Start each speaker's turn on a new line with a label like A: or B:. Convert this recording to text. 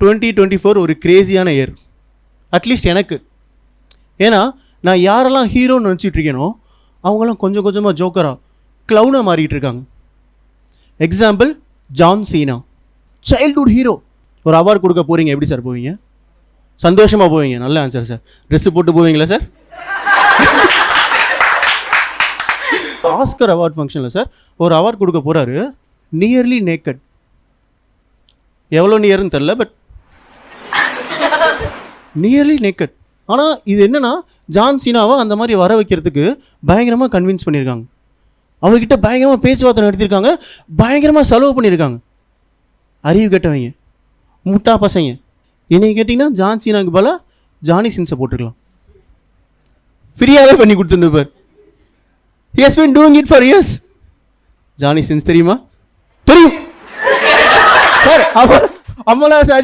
A: 2024 ஒரு கிரேசியான year, at least எனக்கு. ஏன்னா நான் யாரெல்லாம் ஹீரோன்னு நினச்சிட்டு இருக்கேனோ அவங்களாம் கொஞ்சம் கொஞ்சமாக ஜோக்கராக க்ளவுனாக மாறிட்டு இருக்காங்க. Example John Cena, childhood hero. ஒரு அவார்டு கொடுக்க போகிறீங்க, எப்படி சார் போவீங்க? சந்தோஷமாக போவீங்க. நல்ல ஆன்சர் சார். ட்ரெஸ்ஸு போட்டு போவீங்களா சார்? ஆஸ்கர் அவார்ட் ஃபங்க்ஷனில் சார் ஒரு அவார்டு கொடுக்க போகிறாரு, நியர்லி நேக்கட். எவ்வளோ நியர்னு தெரில, பட் நியர்லி நேக்கட். ஆனால் இது என்னென்னா, ஜான் சீனாவை அந்த மாதிரி வர வைக்கிறதுக்கு பயங்கரமாக கன்வின்ஸ் பண்ணியிருக்காங்க. அவர்கிட்ட பயங்கரமாக பேச்சுவார்த்தை நடத்தியிருக்காங்க, பயங்கரமாக செலவு பண்ணியிருக்காங்க. அறிவு கெட்டவங்க, முட்டா பசங்க. என்னை கேட்டிங்கன்னா ஜான் சீனாவுக்கு பதிலாக ஜானி சின்ஸை போட்டுக்கலாம், ஃப்ரீயாகவே பண்ணி கொடுத்துருப்பார். He has been doing it for years. Johnny Sins தெரியுமா? தெரியும் சார். அம்மலா